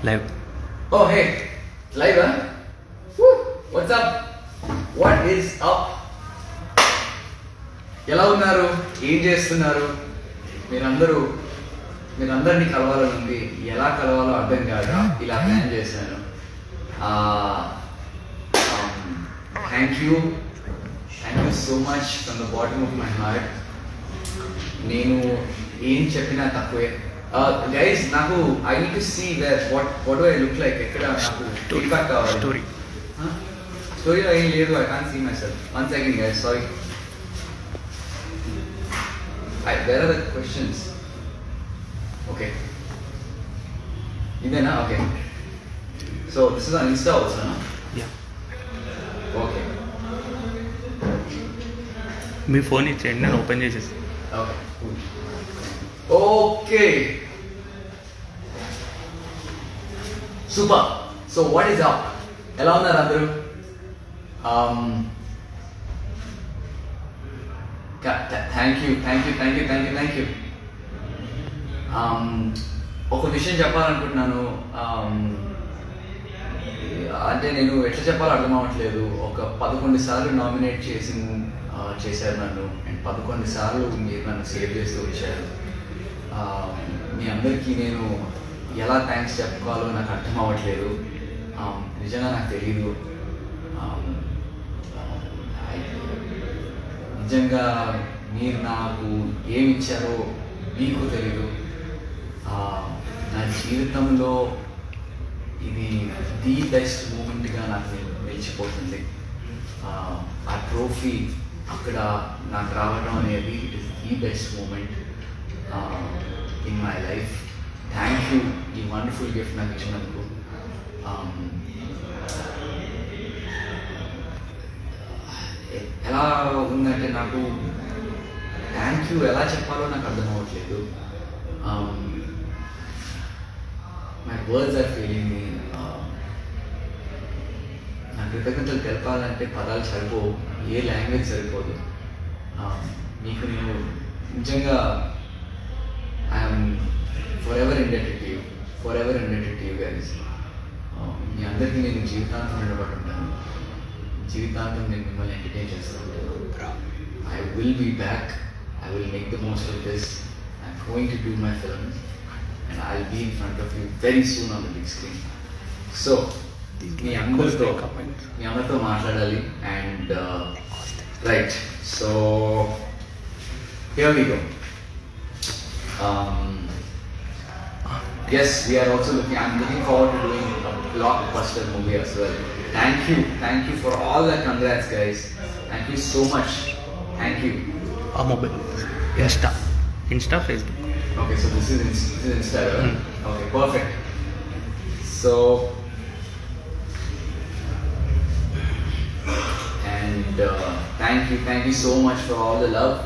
Live. Oh, hey. Live, huh? Woo. What's up? What is up? ఎలా ఉన్నారు? ఏం చేస్తున్నారు? మీరందరినీ కలవాలని ఉంది. ఎలా కలవాలో అర్థం కాక ఇలా ప్లాన్ చేశాను. Thank you so much from the bottom of my heart. నేను ఏం చెప్పినా తక్కువే. గైస్, నాకు I need to see where what do I look like. ఎక్కడ నాకు ఫీడ్బ్యాక్ కావాలి. స్టోరీలో ఏం లేదు. I can't see myself. One second guys, sorry. Where are the questions? Okay, ఇదేనా? Okay, so this is on Insta also. Okay, మీ phone ఇచ్చేయండి, నేను ఓపెన్ చేసేసి. Okay okay, super. So what is up? ఎలా ఉన్నారు అందరూ? Thank you. ఒక విషయం చెప్పాలనుకుంటున్నాను. అంటే నేను ఎట్లా చెప్పాలో అర్థం అవ్వట్లేదు. ఒక 11 సార్లు నామినేట్ చేశారు నన్ను, అండ్ 11 సార్లు మీరు నన్ను సేవ్ చేస్తూ వచ్చారు. మీ అందరికీ నేను ఎలా థ్యాంక్స్ చెప్పుకోవాలో నాకు అర్థం అవ్వట్లేదు. నిజంగా నాకు తెలీదు. నిజంగా మీరు నాకు ఏమి ఇచ్చారో మీకు తెలీదు. నా జీవితంలో ఇది ది బెస్ట్ మూమెంట్గా నాకు నిలిచిపోతుంది. ఆ ట్రోఫీ అక్కడ నాకు రావడం అనేది it is the best moment in my life. Thank you ఈ వండర్ఫుల్ గిఫ్ట్ నాకు ఇచ్చినందుకు. ఎలా ఉందంటే నాకు థ్యాంక్ యూ ఎలా చెప్పాలో నాకు అర్థం అవ్వట్లేదు. మై వర్డ్స్ ఆర్ ఫెయిలింగ్ మీ. నా కృతజ్ఞతలు తెలపాలంటే పదాలు సరిపోవు, ఏ లాంగ్వేజ్ సరిపోదు. మీకు నేను నిజంగా I'm forever indebted to you guys. మీ అందరికీ నేను జీవితాంతం నిలబడి ఉంటాను. జీవితాంతం నేను మిమ్మల్ని ఎంటర్టైన్ చేస్తూ ఉంటాను. I will be back. I will make the most of this. I'm going to do my film and I'll be in front of you very soon on the big screen. So, మీ అందరితో మాట్లాడాలి. And right, so here we go. Yes, we are also I'm looking forward to doing a blockbuster movie as well. Thank you for all the congrats, guys. Thank you so much. Thank you. Mobile, Insta, Facebook. Okay, so this is Insta. Okay, perfect. So, and thank you so much for all the love.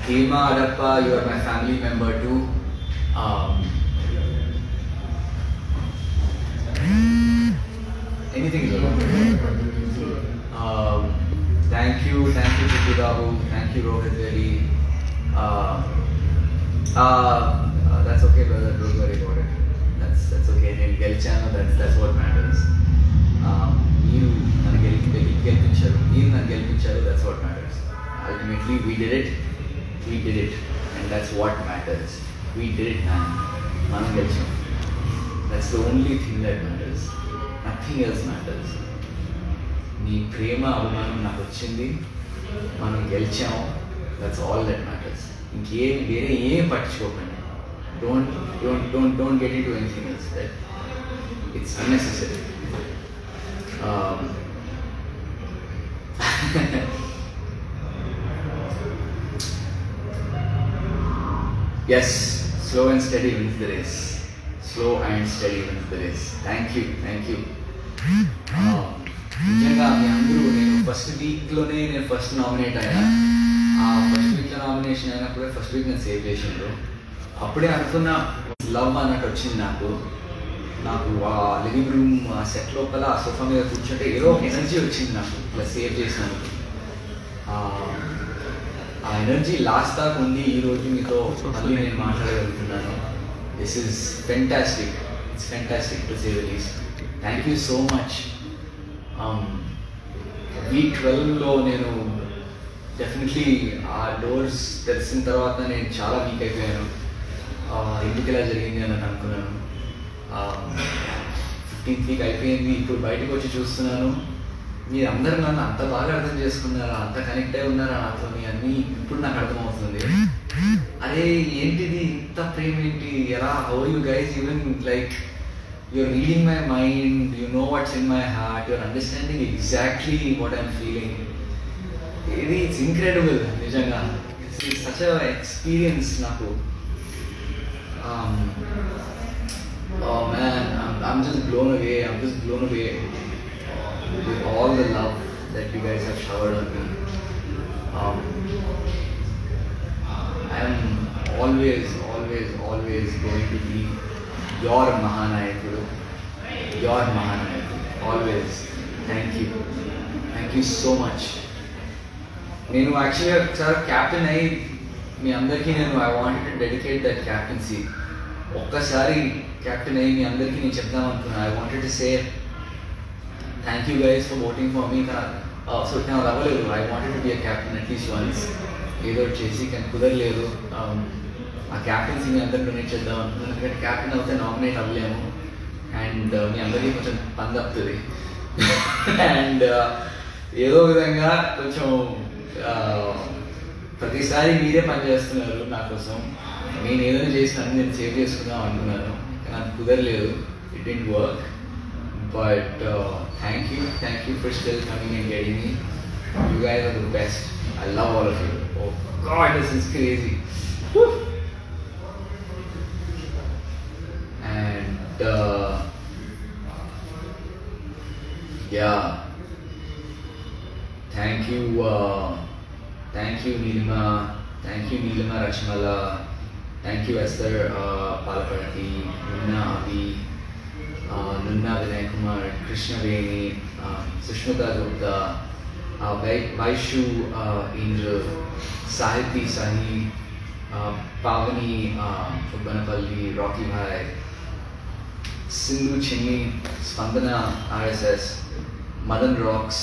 Hema Adappa, you are my family member too. Anything is okay. Thank you Babu. Thank you Rohit Reddy. That's okay brother, don't worry about it. That's okay. నేను గెలిచాను, that's what matters. మీరు నన్ను గెలిపించారు, that's what matters. Ultimately we did it and that's what matters. We did it, man. మనం గెలిచాం. That's the only thing that matters. Nothing else matters. మీ ప్రేమ అభిమానం నాకు వచ్చింది, మనం గెలిచాము, దట్స్ ఆల్ దట్ మ్యాటర్స్. వేరే ఏం పట్టించుకోకండి. Don't get into anything else. That it's unnecessary. Yes, slow and steady wins the race. Thank you. నిజంగా మీ అందరూ, నేను ఫస్ట్ వీక్లోనే ఫస్ట్ నామినేట్ అయినా. ఆ ఫస్ట్ వీక్లో నామినేషన్ అయినప్పుడే ఫస్ట్ వీక్ నేను సేవ్ చేసిండ్రు. అప్పుడే అనుకున్న లవ్ అన్నట్టు వచ్చింది నాకు. ఆ లివింగ్ రూమ్ ఆ సెట్ లోపల ఆ సోఫా మీద కూర్చుంటే ఏదో ఒక ఎనర్జీ వచ్చింది నాకు, ఇలా సేవ్ చేసినందుకు. ఆ ఎనర్జీ లాస్ట్ దాకా ఉంది. ఈరోజు మీతో మళ్ళీ నేను మాట్లాడగలుగుతున్నాను. This is fantastic. It's fantastic to say the least. Thank you so much. Week 12లో నేను డెఫినెట్లీ ఆ డోర్స్ తెలిసిన తర్వాత నేను చాలా వీక్ అయిపోయాను. ఎందుకు ఇలా జరిగింది అని అనుకున్నాను. 15th వీక్ అయిపోయింది. ఇప్పుడు బయటకు వచ్చి చూస్తున్నాను, మీరు అందరూ నన్ను అంత బాగా అర్థం చేసుకున్నారా, అంత కనెక్ట్ అయి ఉన్నారా నాతో అన్నీ ఇప్పుడు నాకు అర్థమవుతుంది. అరే ఏంటిది ఇంత ప్రేమ ఏంటి, ఎలా, how you guys even like you're reading my mind, you know what's in my heart, you're understanding exactly what I'm feeling. It's incredible, nijanga. It's such a experience naku. Oh man, I'm just blown away. I'm just blown away with all the love that you guys have showered on me. I'm always going to be your Mahanayakudu, always. Thank you so much. నేను యాక్చువల్గా ఒకసారి captain అయ్యి మీ అందరికీ I wanted to dedicate that captaincy. ఒక్కసారి captain అయ్యి మీ అందరికీ నేను చెప్దాం అనుకున్నాను. I wanted to say thank you guys for voting for me. So నాకు అవ్వలేదు. I wanted to be a captain at least once. ఏదో చేసి కానీ కుదరలేదు. ఆ క్యాప్టెన్సీ మీ అందరికి డొనేట్ చేద్దాం అనుకున్నాను. ఎందుకంటే క్యాప్టెన్ అవుతే నామినేట్ అవ్వలేము అండ్ మీ అందరికీ కొంచెం పని తప్పుతుంది. అండ్ ఏదో విధంగా కొంచెం ప్రతిసారి మీరే పని చేస్తున్నారు నా కోసం. నేను ఏదైనా చేసినా నేను సేవ్ చేసుకుందాం అనుకున్నాను, నాకు కుదరలేదు. It didn't work. But thank you for still coming and getting me. You guys are the best. I love all of you. Oh god, this is crazy. And yeah, thank you Neelima, Rachmala, thank you Esther Palapati, Nunna Avi, Nunna Vinay Kumar, Krishna Veni, Sushmita Gupta, Vaishu Angel, Sahiti Sahi, Pavani Ubbanapalli, Rocky Bhai, Sindhu Chinni, Spandana RSS, Madan Rocks.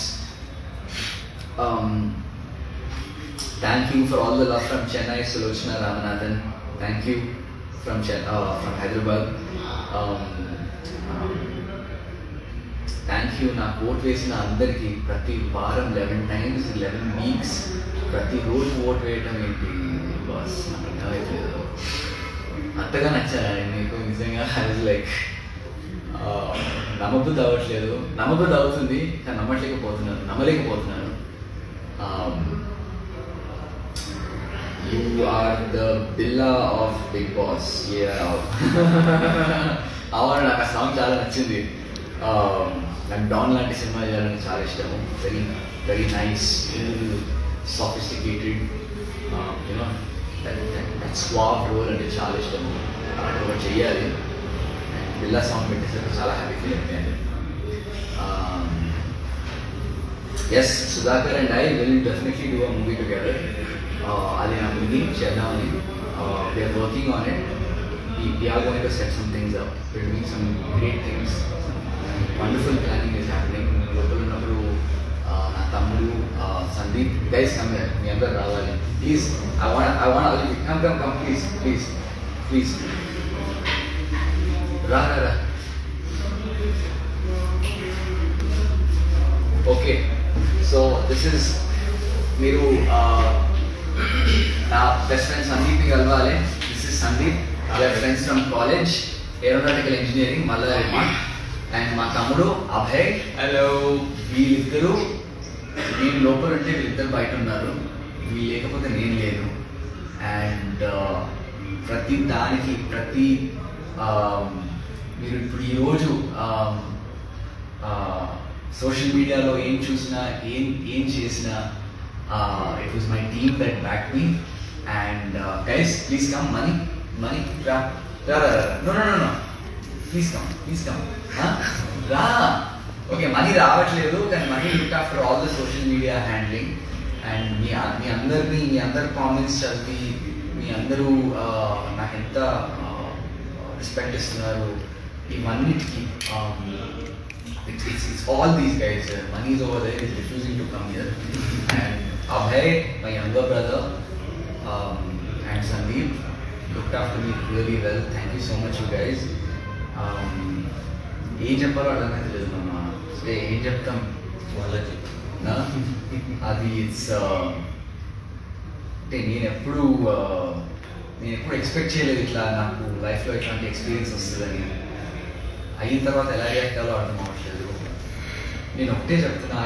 Thank you for all the love from Chennai, Sulochana Ramanathan. Thank you from Hyderabad. Thank you na vote vesina andariki prati varam 11 times 11 weeks prati roju vote veyadam enti boss నాకు అర్థమైతలేదు. అంతగా నచ్చాను మీకు నిజంగా. I was like నమ్మబుద్ధి అవ్వట్లేదు. నమ్మబుద్ధి అవుతుంది కానీ నమ్మలేకపోతున్నాను. You are the Billa of Big Boss. Yeah. అవును, నాకు ఆ సాంగ్ చాలా నచ్చింది. నాకు డాన్ లాంటి సినిమా చేయాలని చాలా ఇష్టము. Very nice, sophisticated, that suave role అంటే చాలా ఇష్టము. అలాంటి ఒకటి చెయ్యాలి. బిల్లా సాంగ్ పెట్టేసరికి చాలా హ్యాపీ ఫీల్ అయిపోయాను. Yes, Sudhakar and I will definitely do a movie together. అది నా మూవీ చేద్దామని we are working on it. We are going to set some things up. We're doing some great things. Wonderful planning is happening. Local ఉన్నప్పుడు నా తమ్ముడు Sandeep, guys come here, మీ అందరూ రావాలి please. I want come please రా. Okay, so this is మీరు నా best friend సందీప్ని కలవాలి. This is Sandeep. We are friends from college, aeronautical engineering, Mallareddy. And మా తమ్ముడు అభయ్. హలో. వీళ్ళిద్దరూ నేను లోపల ఉంటే వీళ్ళిద్దరు బయట ఉన్నారు. వీళ్ళు లేకపోతే నేను లేను. అండ్ ప్రతి దానికి మీరు ఇప్పుడు ఈరోజు సోషల్ మీడియాలో ఏం చూసినా ఏం చేసినా it was my team that back me. And guys please come. Money, ra. No. Please come. Ra. Okay, money రావట్లేదు కానీ money look after all the social media handling. And మీ అందరి కామెంట్స్ చదివి మీ అందరూ నాకు ఎంత రెస్పెక్ట్ ఇస్తున్నారు ఇవన్నిటికి it's all these guys. Money is over there, is refusing to come here. And Abhay, my younger brother, and Sandeep looked after me really well. Thank you so much, you guys. ఏం చెప్పాలో అర్థమైతే లేదు అమ్మా. సరే ఏం చెప్తాం వాళ్ళకి అది ఇట్స్ అంటే నేను ఎప్పుడు ఎక్స్పెక్ట్ చేయలేదు ఇట్లా నాకు లైఫ్లో ఇట్లాంటి ఎక్స్పీరియన్స్ వస్తుందని. అయిన తర్వాత ఎలా రియాక్ట్ అవ్వాలో అర్థం అవ్వట్లేదు. నేను ఒకటే చెప్తున్నా,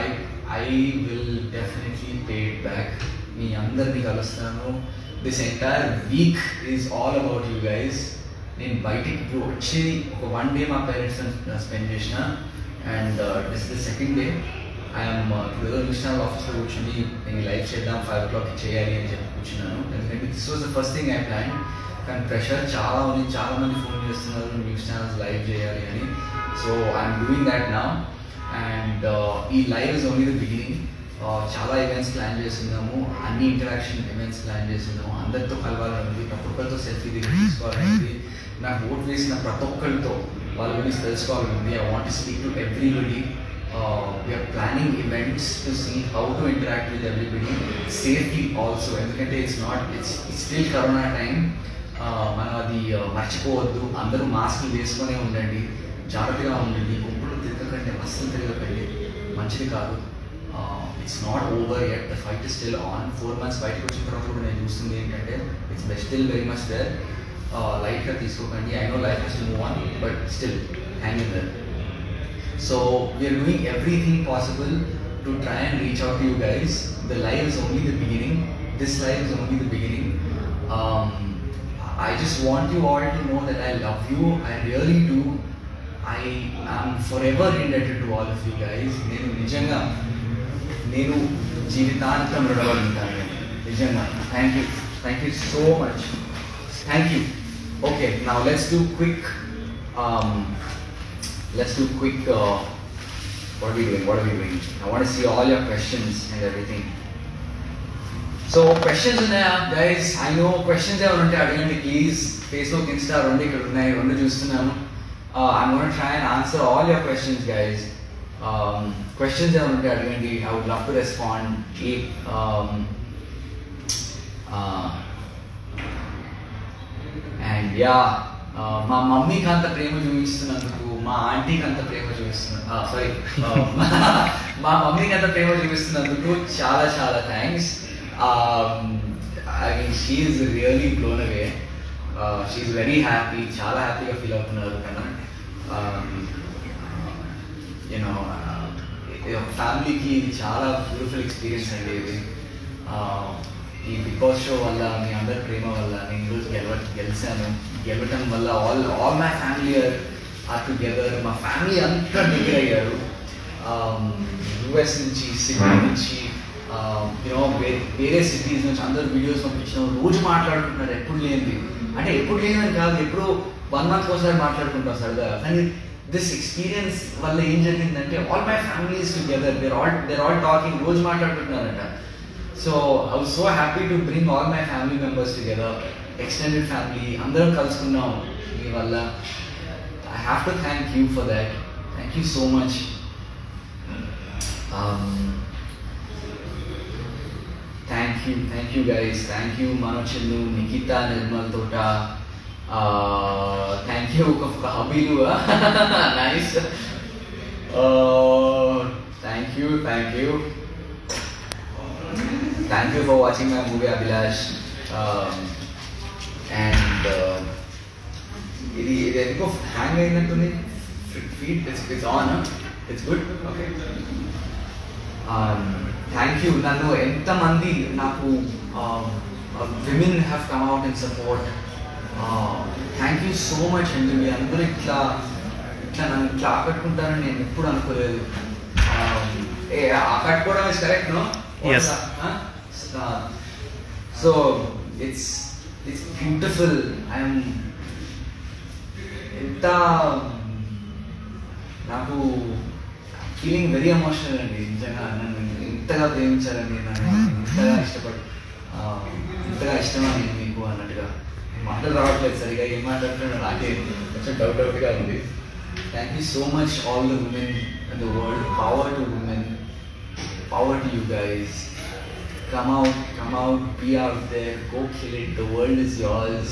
I will definitely pay it back. మీ అందరినీ కలుస్తాను. This entire week is all about you guys. నేను బయటికి ఇప్పుడు వచ్చి ఒక 1 day మా పేరెంట్స్ స్పెండ్ చేసిన, and this the second day I'm ఇప్పుడు ఏదో న్యూస్ ఛానల్ ఆఫీస్లో కూర్చొని నేను లైవ్ చేద్దాం 5 o'clock చేయాలి అని చెప్పి కూర్చున్నాను. ఎందుకంటే this was the first thing I plan. కానీ ప్రెషర్ చాలా ఉంది, చాలామంది ఫోన్ చేస్తున్నారు న్యూస్ ఛానల్స్ లైవ్ చేయాలి అని. So I'm doing that now. And ఈ live is only the beginning. చాలా ఈవెంట్స్ ప్లాన్ చేస్తున్నాము, అన్ని ఇంటరాక్షన్ ఈవెంట్స్ ప్లాన్ చేస్తున్నాము. అందరితో కలవాలని ఉంది, ప్రతి ఒక్కరితో సెల్ఫీ తీసుకోవాలని ఉంది. నాకు ఓట్ వేసిన ప్రతి ఒక్కరితో వాళ్ళ గురించి తెలుసుకోవాలని ఉంది. I want to speak to everybody. We are planning events to see how to interact with everybody safely also. ఎందుకంటే ఇట్స్ స్టిల్ కరోనా టైం. మనం అది మర్చిపోవద్దు. అందరూ మాస్కులు వేసుకునే ఉండండి, జాగ్రత్తగా ఉండండి, గుంపులు తిరగకండి, అస్సలు తిరగకండి, మంచిది కాదు. It's not over yet, the fight is still on. 4 months బయటకు వచ్చిన తర్వాత కూడా నేను చూస్తుంది ఏంటంటే it's still very much there. లైట్గా తీసుకోకండి. I know life has to move on, but still hang in there. So we are doing everything possible to try and reach out to you guys. The live is only the beginning. This live is only the beginning. I just want you all to know that I love you. I really do. I am forever indebted to all of you guys. నేను జీవితాంతం రుణపడి ఉంటాను నిజంగా. Thank you so much. Thank you. Okay, now let's do quick what are we doing? I want to see all your questions and everything. So questions ఉన్నాయా guys? I know questions ఏమైనా ఉంటే అడగండి please. Facebook, Insta 2 ఇక్కడ ఉన్నాయి, 2 చూస్తున్నాను. I'm gonna try and answer all your questions guys. Questions ఏమైనా ఉంటే అడగండి. I would love to respond. And yeah, మా మమ్మీకి అంత ప్రేమ చూపిస్తున్నందుకు, మా ఆంటీకి అంత ప్రేమ మా మమ్మీకి అంత ప్రేమ చూపిస్తున్నందుకు చాలా చాలా thanks. I mean, she is really blown away. She is very happy. Chala happy ga feel avutunnaru kana. You know, family ki chala beautiful experience andi idi. Ee Big Boss show valla mee andaru prema valla nenu roju gelatam valla all my family are together. My family anta digger ayyaru. US nunchi, Sydney nunchi, వేరే cities నుంచి అందరు videos పంపించిన రోజు మాట్లాడుకుంటున్నారు. ఎప్పుడు లేనిది అంటే ఎప్పుడు లేదని కాదు, ఎప్పుడు 1 month ఒకసారి మాట్లాడుకుంటాం సరదా. కానీ దిస్ ఎక్స్పీరియన్స్ వల్ల ఏం జరిగిందంటే all my families together, they're all talking, రోజు మాట్లాడుకుంటున్నారంట. So I was so happy to bring all my family members together, extended family అందరం కలుసుకున్నాం మీ వల్ల. I have to thank you for that. Thank you so much. Thank you guys. Thank you Manochinnu, Nikita, Nirmal Tota. Thank you Habilu. Nice. Thank you. Thank you for watching my movie Abhilash. And it hang ayyinattundi feed. It's on. It's good. Okay. Thank you. Nannu enta mandi naku women have come out in support. Thank you so much అండి. మీ అందరూ ఇట్లా నన్ను ఇట్లా ఆకట్టుకుంటారని నేను ఎప్పుడు అనుకోలేదు. ఆకట్టుకోవడం is correct no? Yes. So it's beautiful. ఎంత నాకు ఫీలింగ్ వెరీ ఎమోషనల్ అండి. నిజంగా నన్ను ఇంతగా ప్రేమించారండి, నన్ను ఇంతగా ఇష్టమా నేను మీకు అన్నట్టుగా మాటలు రావట్లేదు సరిగా, ఏం మాట్లాడుతున్నా నాకే కొంచెం డౌట్గా ఉంది. Thank you so much all the women in the world. Power to women, power to you guys. Come out, be out there, go kill it. The world is yours.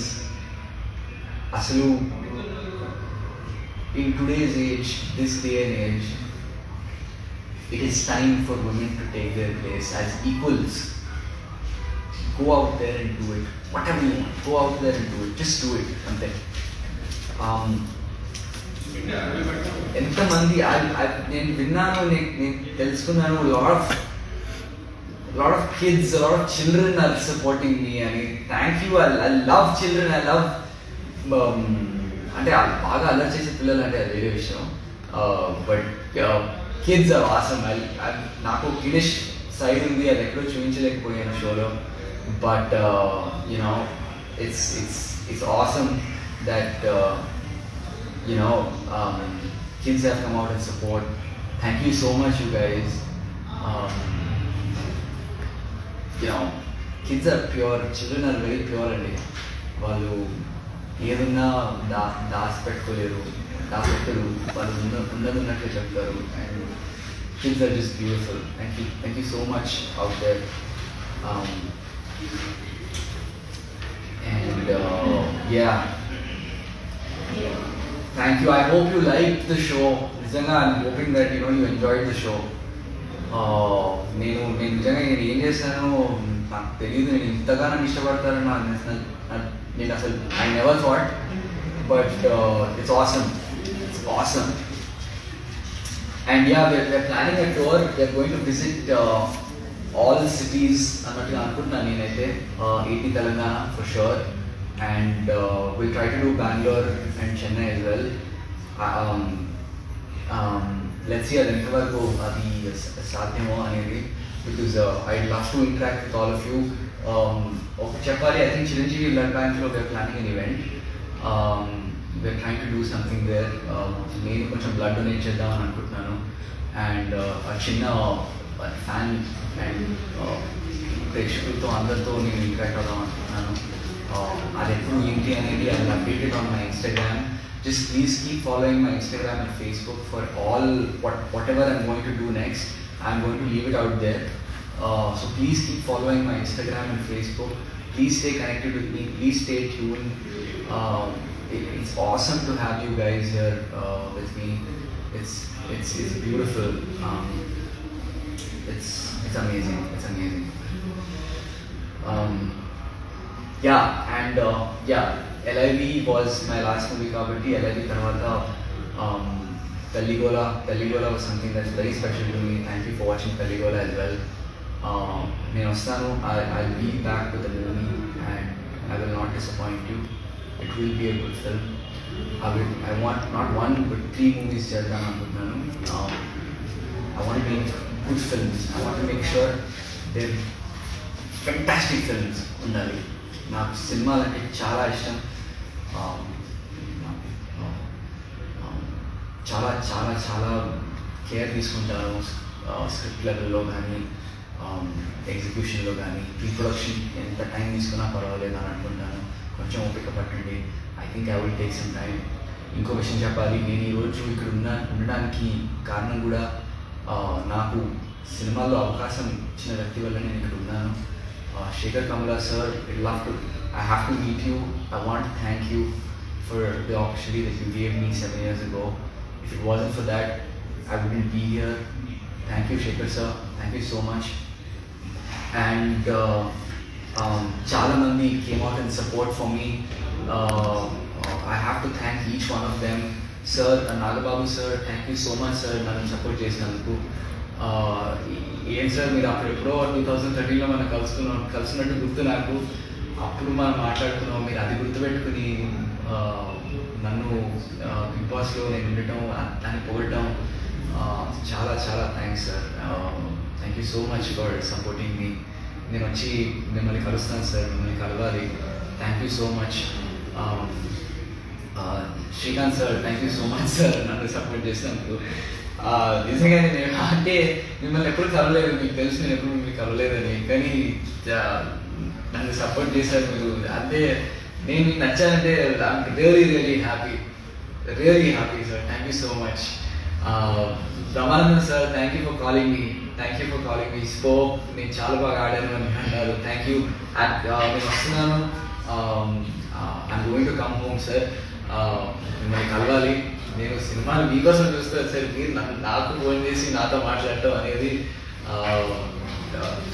Asalu, in today's age, this day and age, it is time for women to take their place as equals. Go out there and do it. Whatever you want, go out there and do it. Just do it. Ante. ఎంతమంది నేను విన్నాను, నేను తెలుసుకున్నాను, lot of kids, a lot of children are supporting me. I mean, thank you. I love children. I love అంటే బాగా అల్లరి చేసే పిల్లలు అంటే అది వేరే విషయం. But kids are awesome. నాకు కిడిష్ సైడ్ ఉంది, అది ఎక్కడో చూపించలేకపోయాను షోలో. But you know it's awesome that kids have come out and support. Thank you so much, you guys. Kids are pure, children are very pure అండి. వాళ్ళు ఏదన్నా దాచిపెట్టుకోలేరు, దాచిపెట్టరు, వాళ్ళు ఉన్నట్లే చెప్తారు. And kids are just beautiful. Thank you so much out there. And yeah, thank you. I hope you liked the show. నిజంగా I'm hoping that you enjoyed the show. నేను నిజంగా ఏం చేశాను నాకు తెలియదు. నేను ఇంతగా నన్ను ఇష్టపడతారని నేను అసలు I never thought. But it's awesome. And yeah, we're planning a tour. We're going to visit all the cities అన్నట్టుగా అనుకుంటున్నాను నేనైతే. AP Telangana for sure. And we'll try to do Bangalore and Chennai as well. Let's see అది ఎంతవరకు అది సాధ్యమో అనేది, because I'd love to interact with all of you. చెప్పాలి, I think Chiranjeevi Blood Bank లో we're planning an event. We're trying to do something there. నేను కొంచెం blood donate చేద్దామని అనుకుంటున్నాను. అండ్ చిన్న ఫ్యాన్ అండ్ ప్రేక్షకులతో అందరితో నేను ఇంటరాక్ట్ అవుదాం అనుకుంటున్నాను. అది ఎప్పుడు ఏంటి అనేది I will update it on my Instagram. Just please keep following my Instagram and Facebook for all whatever I'm going to do next. I'm going to leave it out there. So please keep following my Instagram and Facebook. Please stay connected with me. Please stay tuned. It's awesome to have you guys here with me. It's beautiful. It's amazing. It's amazing. Yeah, and yeah. LIV was my last movie kabatti. LIV tarvata Pelligola was something that's very special to me. Thank you for watching Pelligola as well. Nenu ostanu, I'll be back with the movie and I will not disappoint you. It will be a good film. I want not one but 3 movies chedam anukunnanu. I want to make good films. I want to make sure they're fantastic films undali. నాకు సినిమాలు అంటే చాలా ఇష్టం. చాలా చాలా చాలా care తీసుకుంటాను script లెవెల్లో కానీ ఎగ్జిక్యూషన్లో కానీ. రీప్రొడక్షన్ ఎంత టైం తీసుకున్నా పర్వాలేదు అని అనుకుంటాను. కొంచెం ఓపిక పట్టండి. I think I will take some time. ఇంకో విషయం చెప్పాలి, నేను ఈరోజు ఇక్కడ ఉండడానికి కారణం కూడా నాకు సినిమాల్లో అవకాశం ఇచ్చిన వ్యక్తి వల్ల నేను ఇక్కడ ఉన్నాను. Shekhar Kamla sir, I have to meet you. I want to thank you for the opportunity that you gave me 7 years ago. If it wasn't for that, I wouldn't be here. Thank you, Shekhar sir. Thank you so much. And chala mandi came out and support for me. I have to thank each one of them. Sir, Nagababu sir, thank you so much sir. Nanu support chesinanduku. ఏం sir మీరు అప్పుడు ఎప్పుడో 2013లో మనం కలిసినట్టు గుర్తు నాకు. అప్పుడు మనం మాట్లాడుకున్నాం, మీరు అది గుర్తుపెట్టుకుని నన్ను బిగ్ బాస్లో నేను ఉండటం, దాన్ని పొగడటం చాలా చాలా thanks sir. Thank you so much for supporting me. నేను వచ్చి మిమ్మల్ని కలుస్తాను సార్, మిమ్మల్ని కలవాలి. థ్యాంక్ యూ సో మచ్. Srikanth sir, thank you so much sir నన్ను సపోర్ట్ చేసినందుకు. నిజంగానే నేను అంటే మిమ్మల్ని ఎప్పుడు కలవలేదు, మీకు తెలుసు నేను ఎప్పుడు మిమ్మల్ని కలవలేదని, కానీ నన్ను సపోర్ట్ చేశారు మీరు. అదే నేను మీకు నచ్చానంటే I'm really happy sir. Thank you so much. Brahmanandan sir, thank you for calling me. Spoke నేను చాలా బాగా ఆడాను అని అన్నారు. Thank you. నేను వస్తున్నాను. I'm going to come home sir. మిమ్మల్ని కలవాలి. నేను సినిమాలు మీకోసం చూస్తాను సార్. మీరు నాకు ఫోన్ చేసి నాతో మాట్లాడటం అనేది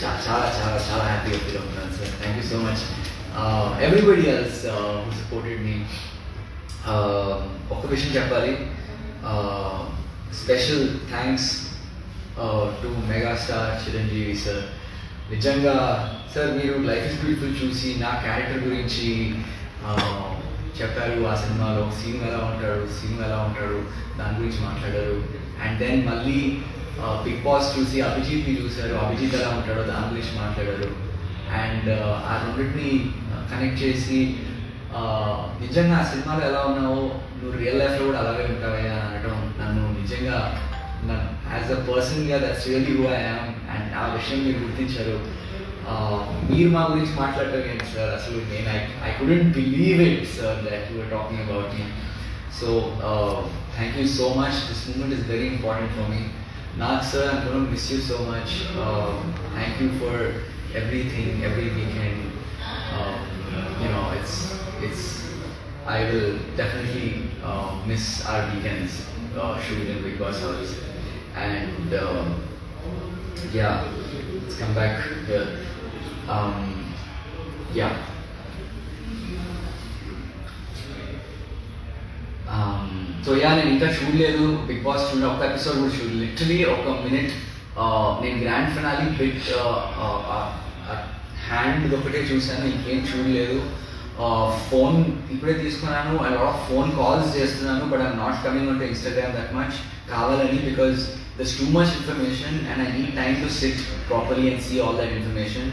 చాలా చాలా చాలా హ్యాపీగా ఫీల్ అవుతున్నాను sir. Thank you so much. Everybody else who supported me. ఒక్క విషయం చెప్పాలి. Special thanks to megastar Chiranjeevi sir. నిజంగా సార్ మీరు లైఫ్ ఇస్ బ్యూటిఫుల్ చూసి నా క్యారెక్టర్ గురించి చెప్పారు. ఆ సినిమాలో సీను ఎలా ఉంటాడు దాని గురించి మాట్లాడారు. అండ్ దెన్ మళ్ళీ బిగ్ బాస్ చూసి అభిజిత్ని చూశారు. అభిజిత్ ఎలా ఉంటాడో దాని గురించి మాట్లాడారు. అండ్ ఆ రెండింటిని కనెక్ట్ చేసి నిజంగా ఆ సినిమాలో ఎలా ఉన్నావో నువ్వు రియల్ లైఫ్లో కూడా అలాగే ఉంటావయ్యా అని అనడం నన్ను నిజంగా యాజ్ అ పర్సన్గా that's really who I am. And ఆ విషయం మీరు గుర్తించారు. మీరు మా గురించి మాట్లాడటం ఏంటి సార్, అసలు నేను I couldn't believe it sir that you are talking about me. So thank you so much. This moment is very important for me. Nag sir, I'm going to miss you so much. Thank you for everything, every weekend. It's. I will definitely miss our weekends shooting in Big Boss House, and yeah, let's come back here. Yeah. So నేను ఇంకా చూడలేదు big boss. ఒక episode కూడా చూడలేదు. Literally ఒక minute నేను grand finale bit hand ఒకటే చూసాను, ఇంకేం చూడలేదు. ఫోన్ ఇప్పుడే తీసుకున్నాను. I lot of phone calls చేస్తున్నాను, but I'm not coming on to Instagram that much కావాలని, because there's too much information and I need time to sit properly and see all that information.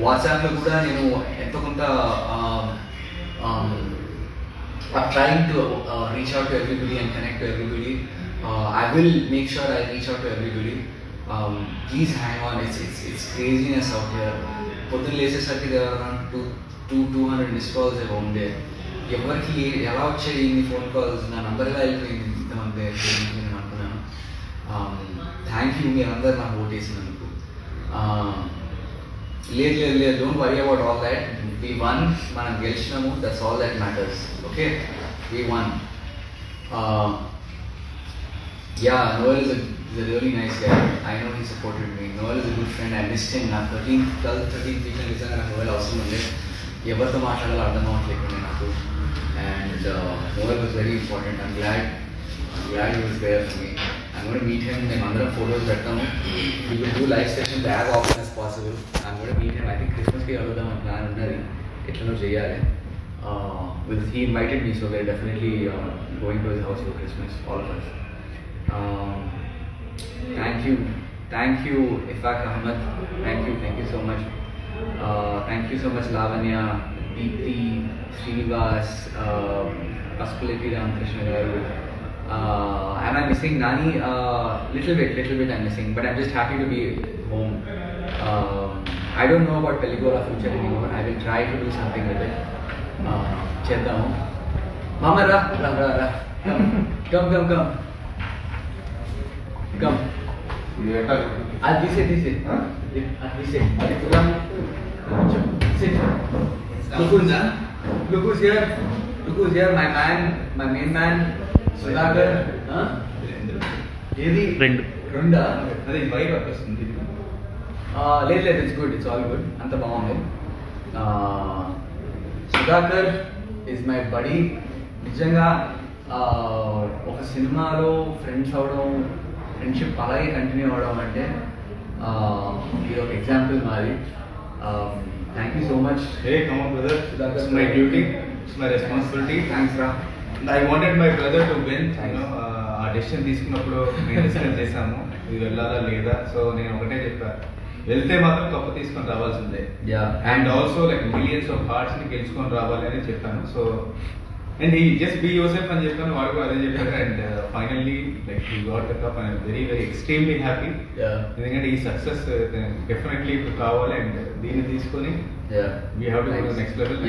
వాట్సాప్లో కూడా నేను ఎంతో కొంత I'm trying to reach out to everybody and connect to everybody. I will make sure I reach out to everybody. Please hang on. It's craziness out here. పొద్దున్న లేసేసరికి there are around 200 missed calls a home day. ఎవరికి ఎలా వచ్చాయి ఇన్ని phone calls, నా number ఎలా వెళ్ళిపోయింది ఇంతమంది నేను అనుకున్నాను. థ్యాంక్ యూ మీరందరూ నాకు ఓట్ వేసినందుకు. లేదు don't worry about all that. We won, మనం గెలిచినాము. That's all that matters. Okay, we won. Yeah, Noel is a really nice guy. I know he supported me. Noel is a good friend. I missed him. నా 13th weekend నిజంగా నాకు Noel అవసరం ఉంది. ఎవరితో మాట్లాడాలో అర్థం అవ్వట్లేదు నాకు. And Noel was very important. I'm glad he was there for me. I'm going to meet him. మేము అందరం ఫోటోస్ పెడతాము. We will do live sessions as often as possible. I'm going to meet him. I think Christmasకి కలుద్దాం అని plan ఉన్నది. ఎట్లనో చేయాలి. He invited me, so we're definitely going to his house for Christmas, all of us. Thank you Ifak Ahmed. Thank you so much. Thank you so much Lavanya, Deepthi, Srinivas, Paspaleti Ramakrishna garu. Am I missing Nani? Little bit I'm missing, but I'm just happy to be home. I don't know about Peligola future anymore. I will try to do something with it. చేద్దాము. Mama ra. Come. I'll this it. Sit. Look who's here. My main man. Sudhakar. ఏది రెండా? అది white వస్తుంది. లేదు it's good, it's all good. అంత బాగుంది. Sudhakar is my body. నిజంగా ఒక సినిమాలో ఫ్రెండ్స్ అవడం, ఫ్రెండ్షిప్ అలాగే కంటిన్యూ అవ్వడం అంటే ఇది ఒక ఎగ్జాంపుల్ మాది. Thank you so much. Hey, come on brother. Sudakar's my duty. It's my responsibility. Thanks రా. I wanted my brother to win. ఆ డెసిషన్ తీసుకున్నప్పుడు మేము డిస్కస్ చేసాము ఇది వెళ్ళాలా లేదా. సో నేను ఒకటే చెప్పాను, వెళ్తే మాత్రం కప్పు తీసుకొని రావాల్సిందే. And also like millions of hearts ని గెలుచుకొని రావాలి అని చెప్పాను. సో అండ్ ఈ జస్ట్ బీ యువర్ అని చెప్పాను, వాడు కూడా అదే చెప్పారు. And finally like he got the cup and very extremely happy. ఎందుకంటే ఈ సక్సెస్ డెఫినెట్లీ ఇప్పుడు కావాలి. అండ్ దీన్ని తీసుకొని we have to go to next level.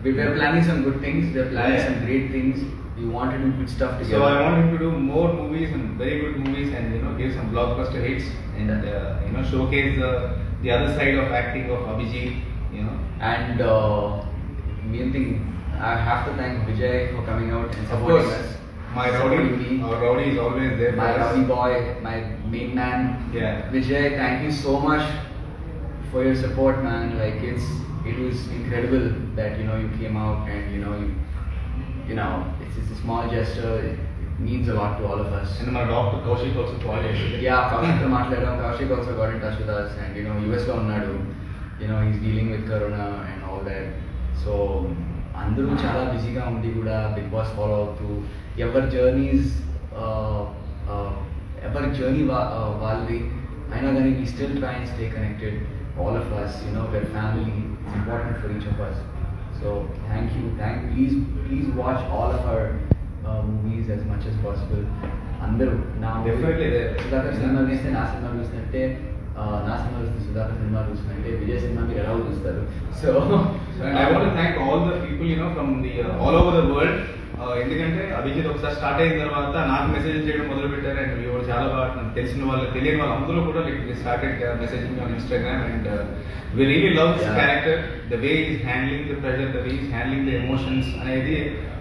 we're planning some good things. We're planning Yeah. some great things. We want to do good stuff together. So I want him to do more movies and very good movies, and give some blockbuster hits, and showcase the other side of acting of Abhijit. And main thing, I have to thank Vijay for coming out and Of supporting course, us. my Supporting rowdy, me. our rowdy is always there. My for us. rowdy boy, my main man. Yeah. Vijay, thank you so much for your support, man. Like it was incredible that you came out and it's a small gesture. It means a lot to all of us. And my doctor Kaushik also called yesterday. Yeah, Kaushik to మాట్లాడాం. Kaushik also got in touch with us, and US లో ఉన్నాడు. He's dealing with corona and all that. So అందరూ చాలా బిజీగా ఉండి కూడా big boss follow అవుతూ ఎవరి జర్నీస్ వాళ్ళది అయినా కానీ we still try and stay connected. All of us, we're family. It's important for each of us. So thank you. Please watch all of our movies as much as possible. అందరూ Definitely there. Sudhakar cinema చూస్తే నా cinema చూసినట్టే, నా cinema చూస్తే Sudhakar cinema చూసినట్టే Vijay cinema మీరు ఎలా చూస్తారు. So And I want to thank all the people from the all over the world. ఎందుకంటే అభిజిత్ ఒకసారి స్టార్ట్ అయిన తర్వాత నాకు మెసేజ్ చేయడం మొదలు పెట్టారు, అండ్ ఎవరు చాలా బాగా తెలిసిన వాళ్ళు తెలియని వాళ్ళు అందరూ కూడా started messaging on Instagram, and we really love this character, the way he's handling the pressure, the way he's handling the emotions అనేది.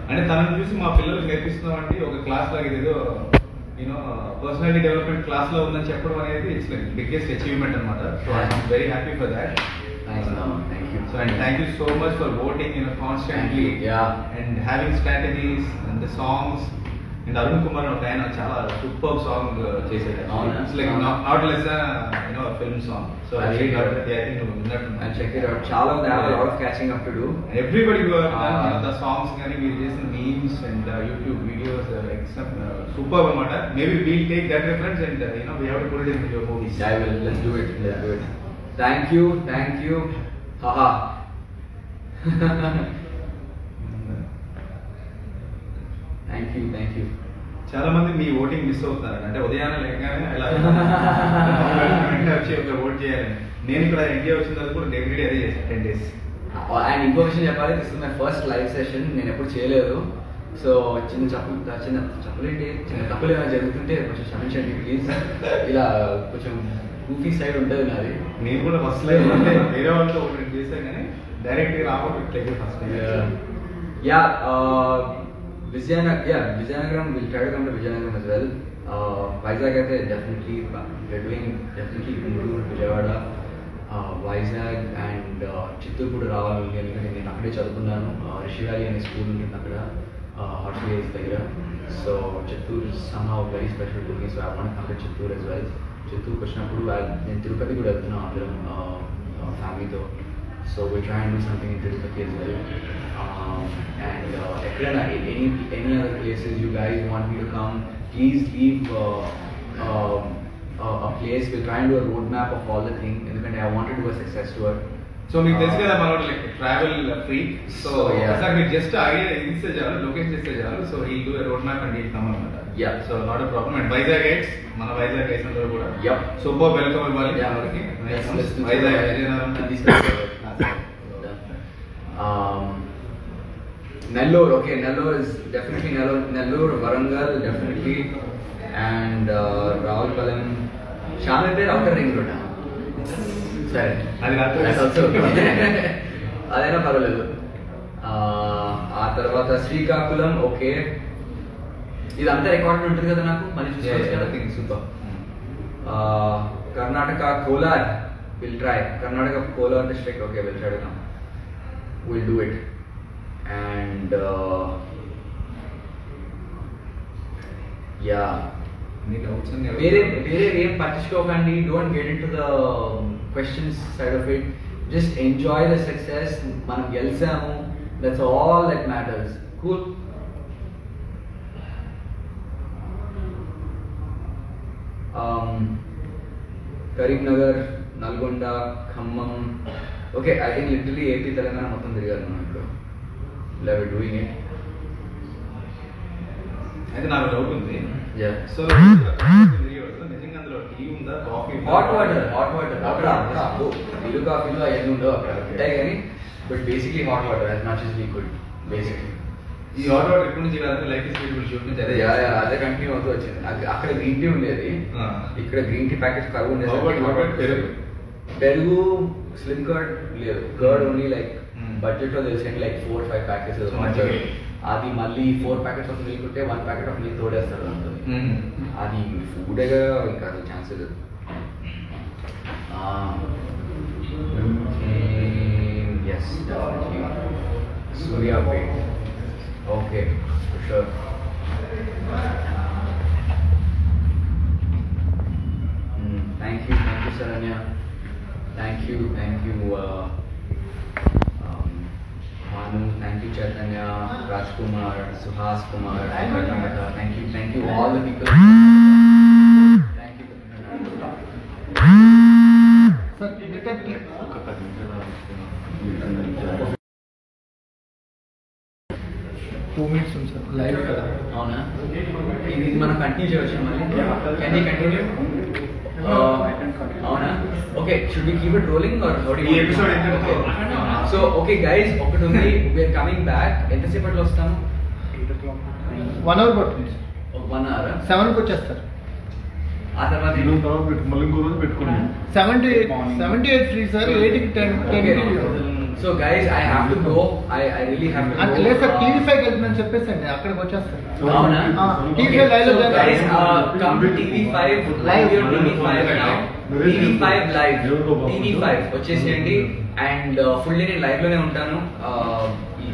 అంటే తనను చూసి మా పిల్లలకు నేర్పిస్తున్నాం అంటే ఒక క్లాస్ లాగా ఏదో పర్సనాలిటీ డెవలప్మెంట్ క్లాస్ లో ఉందని చెప్పడం అనేది ఇట్స్ లైక్ బిగ్గెస్ట్ అచీవ్మెంట్ అనమాట. So I'm very happy for that. thank you. So and thank you so much for voting constantly. Yeah. And having strategies and the songs. And Arun Kumar ఆయన చాలా super song చేశాడు. It's like not less than a film song. So I think I'll check it out. చాలా ఉంది. I have a lot of catching up to do. And everybody who have done the songs కానీ మీరు చేసిన memes and YouTube videos superb అన్నమాట. Maybe we'll take that reference and we have to put it in your movies. I will. Let's do it. Thank you. Haha. Thank you. చాలా మంది మీ voting miss అవుతున్నారు. అంటే ఉదయాన్నే లేకగానే ఇలా వచ్చి ఒక vote చేయాలని. నేను ఇక్కడ ఇండియా వచ్చిన తర్వాత కూడా ఎవ్రీడే అదే చేశాను 10 days. అండ్ ఇంకో విషయం చెప్పాలి, this is my first live session. నేను ఎప్పుడు చేయలేదు. సో చిన్న తప్పులు ఏమైనా జరుగుతుంటే కొంచెం క్షమించండి ప్లీజ్. ఇలా కొంచెం గూఫీ సైడ్ ఉంటుంది నాది. నేను కూడా ఫస్ట్ లైవ్ అంటే వేరే వాళ్ళతో ఒకటి చేశాను కానీ డైరెక్ట్గా రావట్లేదు first time. Vizianagaram, we'll try to come to Vizianagaram as well. Vizag అయితే definitely Guntur, Vijayawada, Vizag and Chittoor కూడా రావాలని, ఎందుకంటే నేను అక్కడే చదువుకున్నాను. రిషి వ్యాలీ అనే స్కూల్ ఉంటుంది అక్కడ, హార్ట్ వేస్ దగ్గర. So Chittoor is somehow very special to me, so I want to come to Chittoor as well. చిత్తూరుకి వచ్చినప్పుడు నేను తిరుపతి కూడా వెళ్తున్నాను అందరం ఫ్యామిలీతో. So we'll try and do something in Tirupati as well. And any other places you guys want me to come, please leave a place. We'll try and do a roadmap of all the things. ఎందుకంటే I want to do a success tour. So మీకు తెలుసు కదా మనోడు like travel free. So ఒకసారి మీరు just idea ఇస్తే చాలు, location ఇస్తే చాలు. So he do a road map and he come అన్నమాట. Yeah. So not a problem. And Vizag guides, మన వైజాగ్ గైడ్స్ అందరూ కూడా Yep. సూపర్ వెల్కమ్ ఇవ్వాలి మనకి. Vizag Nellore, okay, Nellore is definitely Nellore, Warangal definitely, and Ravulpalam, Shamirpet outer ring road. Sorry, that's also అదైనా పర్వాలేదు. ఆ తర్వాత శ్రీకాకుళం, ఓకే, ఇదంతా రికార్డ్ ఉంటుంది కదా నాకు, మళ్ళీ చూసుకోవచ్చు కదా. Super. Karnataka, Kolar, we'll try. Karnataka, Kolar district, okay, we'll try to come. We'll do it. And వేరే ఏం పట్టించుకోకండి. Don't get into the questions side of it. Just enjoy the success. మనం గెలిచాము, that's all that matters. Cool. Karimnagar, Nalgonda, Khammam, okay, I think literally AP Telangana మొత్తం తిరిగారు మనం ఇప్పుడు. Love doing it. అయితే నాకు డౌట్ ఉంది. యా. సో సో నిజంగా అందులో టీ ఉందా కాఫీ హాట్ వాటర్ అక్కడ నీళ్ళు కాఫీలో అవన్నీ ఉండవు అక్కడ ఉంటాయి కానీ but basically hot water as much as we could basically ఈ హాట్ వాటర్ ఎప్పటి నుంచి కాదు లైఫ్ ఇస్ బ్యూటిఫుల్ షూట్ నుంచి అదే అదే కంటిన్యూ అవుతూ వచ్చింది అక్కడ గ్రీన్ టీ ఉండేది ఇక్కడ గ్రీన్ టీ ప్యాకెట్స్ కరువు ఉండేది పెరుగు స్లిమ్ కర్డ్ లేదు కర్డ్ ఓన్లీ లైక్ బడ్జెట్ లో తెలిసి లైక్ 4-5 ప్యాకెట్స్ అది మళ్ళీ 4 ప్యాకెట్స్ ఆఫ్ మిల్క్ ఉంటే 1 ప్యాకెట్ ఆఫ్ మిల్క్ తోడేస్తారు దాంతో అది ఫుడ్గా ఇంకా అది ఛాన్స్ లేదు yes Suryapet okay sure thank you Saranya thank you Manu, thank you Chaitanya, Rajkumar, Suhas Kumar, thank you all the people. Thank you. Sir, 2 minutes ఉంది sir live కదా అవునా ఇది మనం కంటిన్యూ చేయవచ్చు మళ్ళీ కెన్ యూ కంటిన్యూ అవునా okay should we keep it rolling or how do you episode so okay guys ఒకటి ఉంది వి ఆర్ కమింగ్ బ్యాక్ ఎంతసేపట్లో వస్తాము 1 అవర్ పడుతుంది 1 అవర్ 7 కి వచ్చేస్తారు ఆ తర్వాత మళ్ళీ ఇంకో రోజు పెట్టుకున్నాం 78 ఫ్రీ సార్ 8 కి 10 so guys I have to go I really have to అంటే లేదు సార్ టీవీ 5 వెళ్తున్నాను చెప్పేసండి అక్కడికి వచ్చేస్తారు అవునా టీవీ 5 లైవ్ లో guys come to TV 5 live your TV 5 now TV 5 live TV 5 వచ్చేసేయండి అండ్ ఫుల్ డే నేను లైవ్ లోనే ఉంటాను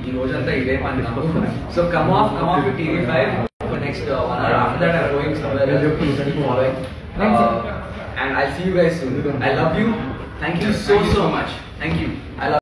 ఈ రోజంతా ఇదే పని నాకు so come off to TV 5 for next 1 hour after that I'm going somewhere else following and I'll see you guys soon I love you thank you so much thank you I love